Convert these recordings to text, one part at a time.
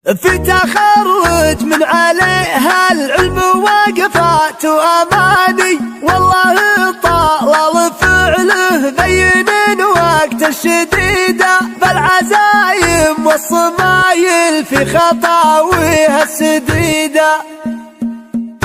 في تخرج من عليها العلم واقفات واماني، والله طال فعله بين وقت الشديدة، بالعزايم والصمايل في خطاويها السديدة.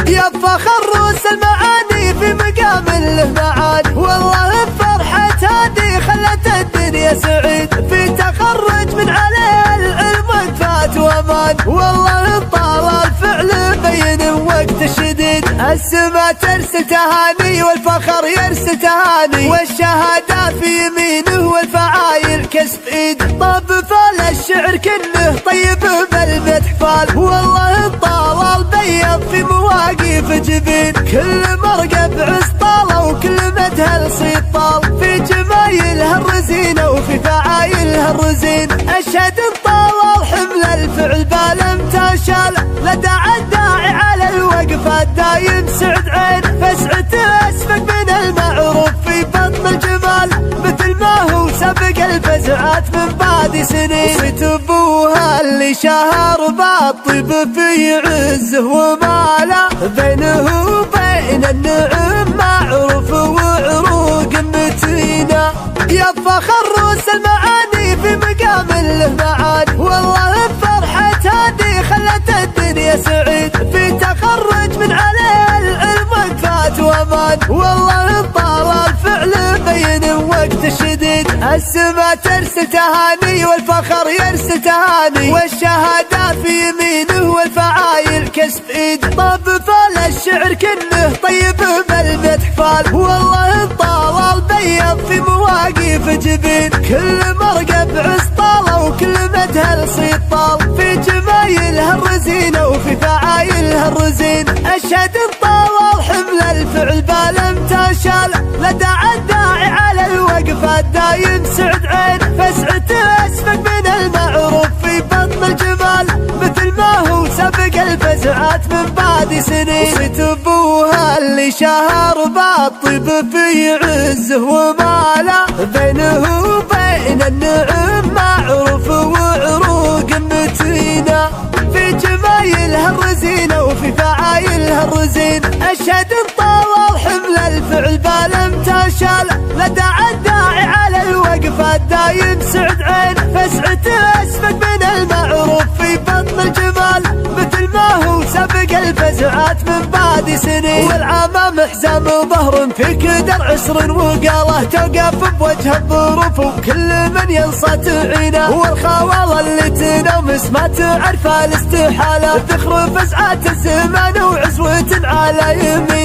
يا فخر روس المعاني في مقام له معاد، والله بفرحة هادي خلت الدنيا سعيد. في تخرج من عليه العلم وقفات وامان، والله طال الفعل بين وقت الشديد. السما ترسل تهاني والفخر يرسل تهاني، والشهادات في يمينه والفعايل كسب ايد. طاب فال الشعر كله طيب بالمدح فال، والله طال البيض في مواقف جبين. كل مرقب عسطالة وكل مدهل صيد طال، في جمايلها الرزينة وفي فعايلها الرزين. أشهد طال الحمل الفعل بالامتشال، لدى الداعي على الوقفة دايم سعد عين. فسعته اسبق من المعروف في بطن الجمال، مثل ما هو سبق الفزعات من بعد سنين. صيت ابوها اللي شهر بالطيب في عزه وماله، بينه وبين النعم معروف وعروق متينة. يا فخر روس المعاني في مقام له معاد، والله بفرحة هادي خلت الدنيا سعيد. في تخرج من عليه العلم وقفات وامان، والله طال الفعل بين وقت الشديد. السما ترسل تهاني والفخر يرسل تهاني، والشهادات في يمينه والفعايل كسب ايد. طاب فال الشعر كله طيب بالمدح فال، والله طال البيض في مواقف جبين. كل مرقب عسطالة وكل مدهل صيد طال، في جمايلها الرزينة وفي فعايلها الرزين. أشهد طال الحمل الفعل بالامتشال، لدى الداعي على الوقفة دايم سعد عين. فسعته اسبق من المعروف في بطن الجمال، مثل ما هو سبق الفزعات من بعد سنين. صيت ابوها اللي شهر بالطيب في عزه وماله، بينه وبين النعم معروف وعروق متينة. في جمايلها الرزينة وفي فعايلها الرزين. أشهد طال الحمل الفعل بالامتشال، لدى الداعي على الوقفة دايم سعد عين. فسعته اسبق من المعروف في بطن الجمال، مثل ما هو سبق الفزعات من بعد سنين. والعمام حزام ظهر في كدر عسر وقاله، توقف بوجه الظروف وكل من ينصى تعينه. والخوالة اللي تنومس ما تعرف الاستحالة، ذخر فزعات الزمان وعزوة على يمين.